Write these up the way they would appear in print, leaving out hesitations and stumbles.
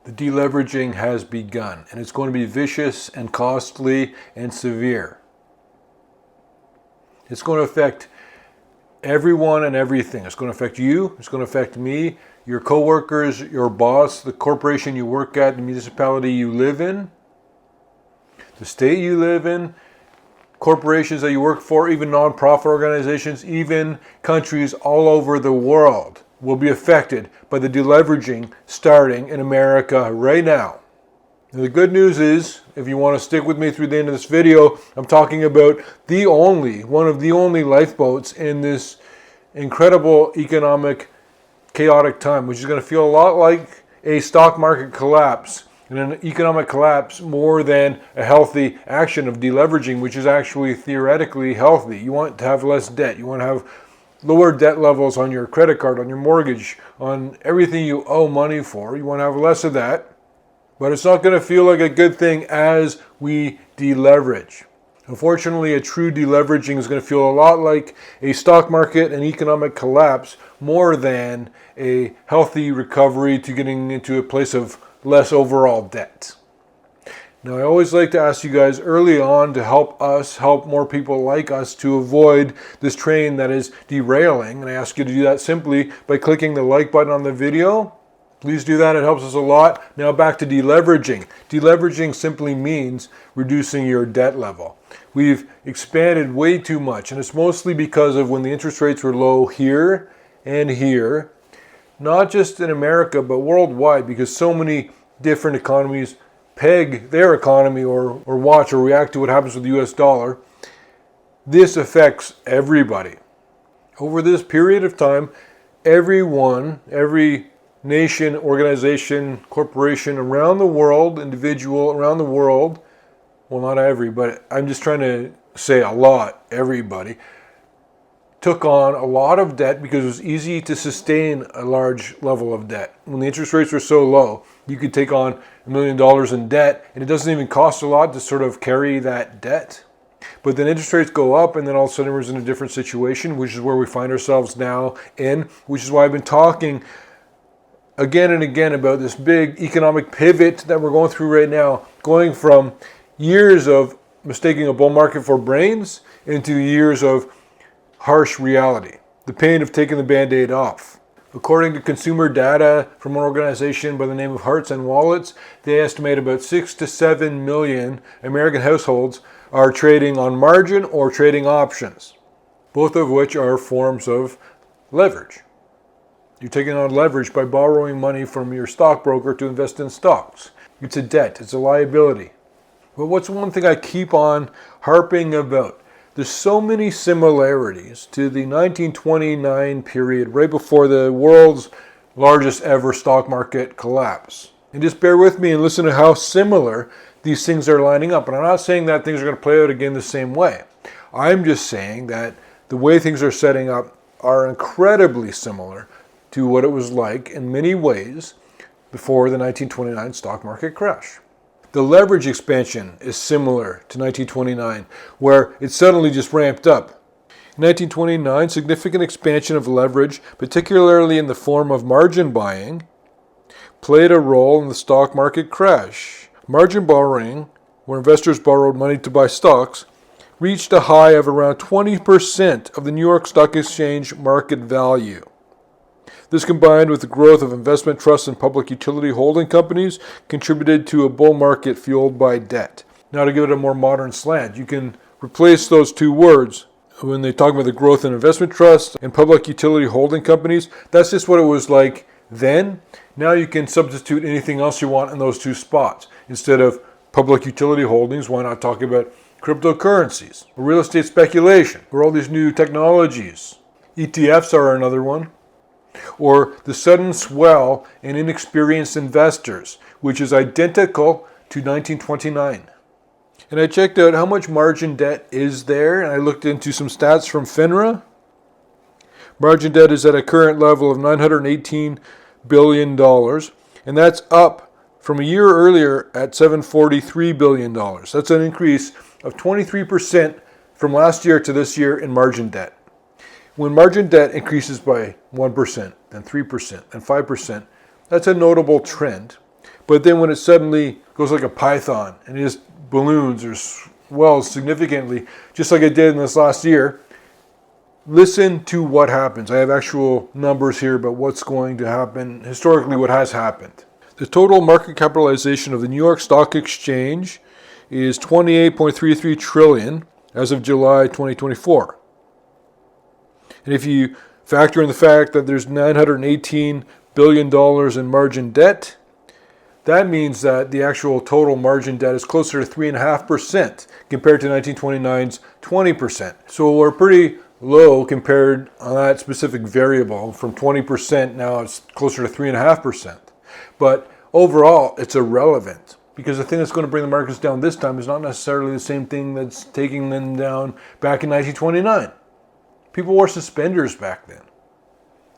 The deleveraging has begun, and it's going to be vicious and costly and severe. It's going to affect everyone and everything. It's going to affect you, it's going to affect me, your coworkers, your boss, the corporation you work at, the municipality you live in, the state you live in, corporations that you work for, even nonprofit organizations, even countries all over the world will be affected by the deleveraging starting in America right now. And the good news is, if you want to stick with me through the end of this video, I'm talking about one of the only lifeboats in this incredible economic chaotic time, which is going to feel a lot like a stock market collapse and an economic collapse more than a healthy action of deleveraging, which is actually theoretically healthy. You want to have less debt. You want to have lower debt levels on your credit card, on your mortgage, on everything you owe money for. You want to have less of that. But it's not going to feel like a good thing as we deleverage. Unfortunately, a true deleveraging is going to feel a lot like a stock market and economic collapse more than a healthy recovery to getting into a place of less overall debt. Now, I always like to ask you guys early on to help more people like us to avoid this train that is derailing. And I ask you to do that simply by clicking the like button on the video. Please do that, it helps us a lot. Now back to deleveraging. Deleveraging simply means reducing your debt level. We've expanded way too much, and it's mostly because of when the interest rates were low here and here, not just in America, but worldwide, because so many different economies peg their economy or watch or react to what happens with the US dollar. This affects everybody. Over this period of time, every nation, organization, corporation around the world, individual around the world, well, not every, but I'm just trying to say a lot, everybody, took on a lot of debt because it was easy to sustain a large level of debt. When the interest rates were so low, you could take on $1 million in debt, and it doesn't even cost a lot to sort of carry that debt. But then interest rates go up, and then all of a sudden we're in a different situation, which is where we find ourselves now in, which is why I've been talking again and again about this big economic pivot that we're going through right now, going from years of mistaking a bull market for brains into years of harsh reality, the pain of taking the Band-Aid off. According to consumer data from an organization by the name of Hearts and Wallets, they estimate about 6 to 7 million American households are trading on margin or trading options, both of which are forms of leverage. You're taking on leverage by borrowing money from your stockbroker to invest in stocks. It's a debt, it's a liability. But what's one thing I keep on harping about? There's so many similarities to the 1929 period, right before the world's largest ever stock market collapse. And just bear with me and listen to how similar these things are lining up. And I'm not saying that things are going to play out again the same way. I'm just saying that the way things are setting up are incredibly similar to what it was like in many ways before the 1929 stock market crash. The leverage expansion is similar to 1929, where it suddenly just ramped up. In 1929, significant expansion of leverage, particularly in the form of margin buying, played a role in the stock market crash. Margin borrowing, where investors borrowed money to buy stocks, reached a high of around 20% of the New York Stock Exchange market value. This, combined with the growth of investment trusts and public utility holding companies, contributed to a bull market fueled by debt. Now, to give it a more modern slant, you can replace those two words. When they talk about the growth in investment trusts and public utility holding companies, that's just what it was like then. Now you can substitute anything else you want in those two spots. Instead of public utility holdings, why not talk about cryptocurrencies, or real estate speculation, or all these new technologies? ETFs are another one. Or the sudden swell in inexperienced investors, which is identical to 1929. And I checked out how much margin debt is there, and I looked into some stats from FINRA. Margin debt is at a current level of $918 billion, and that's up from a year earlier at $743 billion. That's an increase of 23% from last year to this year in margin debt. When margin debt increases by 1%, then 3%, and 5%, that's a notable trend. But then when it suddenly goes like a python and it just balloons or swells significantly, just like it did in this last year, listen to what happens. I have actual numbers here about what's going to happen, historically what has happened. The total market capitalization of the New York Stock Exchange is $28.33 trillion as of July 2024. And if you factor in the fact that there's $918 billion in margin debt, that means that the actual total margin debt is closer to 3.5% compared to 1929's 20%. So we're pretty low compared on that specific variable. From 20% now it's closer to 3.5%. But overall, it's irrelevant because the thing that's going to bring the markets down this time is not necessarily the same thing that's taking them down back in 1929. People wore suspenders back then.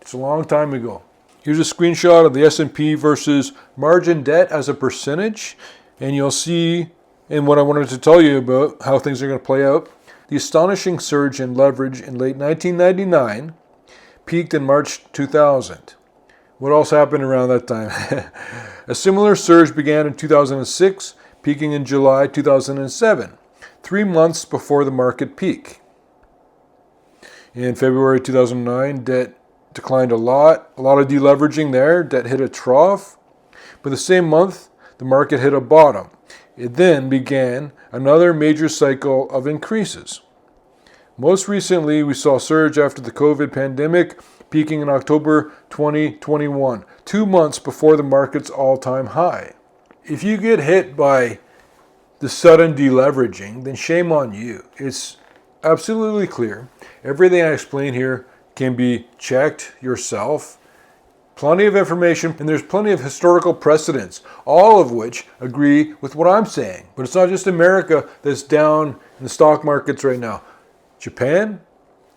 It's a long time ago. Here's a screenshot of the S&P versus margin debt as a percentage, and you'll see, and what I wanted to tell you about how things are going to play out, the astonishing surge in leverage in late 1999 peaked in March 2000. What else happened around that time? A similar surge began in 2006, peaking in July 2007, 3 months before the market peak. In February 2009, debt declined a lot of deleveraging there. Debt hit a trough. But the same month, the market hit a bottom. It then began another major cycle of increases. Most recently, we saw a surge after the COVID pandemic, peaking in October 2021, 2 months before the market's all-time high. If you get hit by the sudden deleveraging, then shame on you. It's absolutely clear. Everything I explain here can be checked yourself. Plenty of information, and there's plenty of historical precedents, all of which agree with what I'm saying. But it's not just America that's down in the stock markets right now. Japan,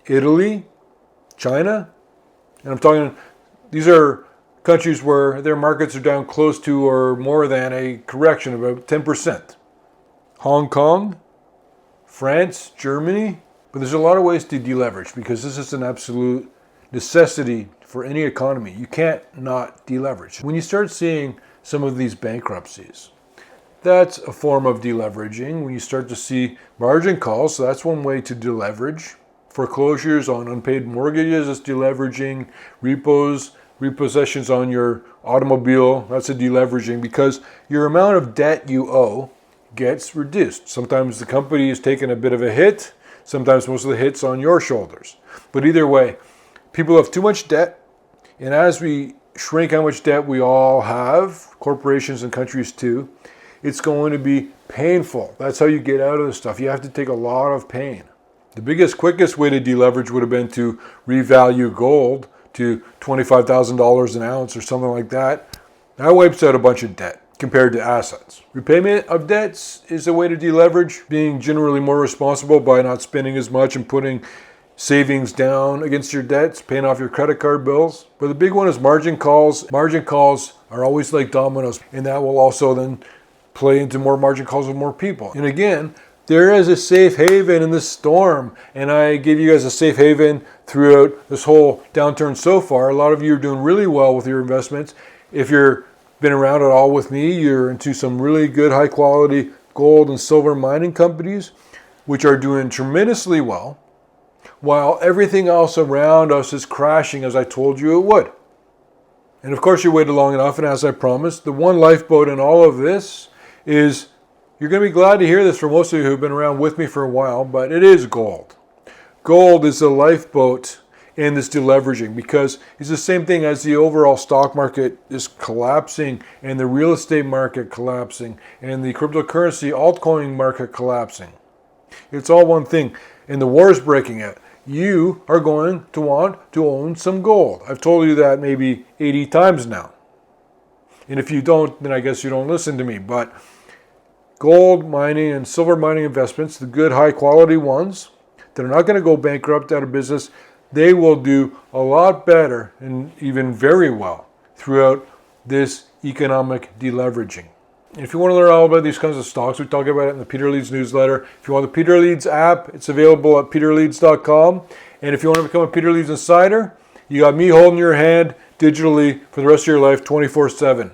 Italy, China, and I'm talking, these are countries where their markets are down close to or more than a correction of about 10%. Hong Kong, France, Germany. But there's a lot of ways to deleverage because this is an absolute necessity for any economy. You can't not deleverage. When you start seeing some of these bankruptcies, that's a form of deleveraging. When you start to see margin calls, so that's one way to deleverage. Foreclosures on unpaid mortgages is deleveraging. Repossessions on your automobile, that's a deleveraging because your amount of debt you owe gets reduced. Sometimes the company is taking a bit of a hit. Sometimes most of the hit's on your shoulders. But either way, people have too much debt. And as we shrink how much debt we all have, corporations and countries too, it's going to be painful. That's how you get out of this stuff. You have to take a lot of pain. The biggest, quickest way to deleverage would have been to revalue gold to $25,000 an ounce or something like that. That wipes out a bunch of debt compared to assets. Repayment of debts is a way to deleverage, being generally more responsible by not spending as much and putting savings down against your debts, paying off your credit card bills. But the big one is margin calls. Margin calls are always like dominoes, and that will also then play into more margin calls with more people. And again, there is a safe haven in this storm, and I gave you guys a safe haven throughout this whole downturn so far. A lot of you are doing really well with your investments. If you're been around at all with me, you're into some really good high quality gold and silver mining companies, which are doing tremendously well, while everything else around us is crashing as I told you it would. And of course you waited long enough, and as I promised, the one lifeboat in all of this is, you're going to be glad to hear this for most of you who've been around with me for a while, but it is gold. Gold is the lifeboat in this deleveraging because it's the same thing as the overall stock market is collapsing and the real estate market collapsing and the cryptocurrency altcoin market collapsing. It's all one thing, and the war is breaking out. You are going to want to own some gold. I've told you that maybe 80 times now. And if you don't, then I guess you don't listen to me. But gold mining and silver mining investments, the good high quality ones that are not going to go bankrupt, out of business, they will do a lot better and even very well throughout this economic deleveraging. And if you want to learn all about these kinds of stocks, we talk about it in the Peter Leeds newsletter. If you want the Peter Leeds app, it's available at peterleeds.com. And if you want to become a Peter Leeds insider, you got me holding your hand digitally for the rest of your life 24/7.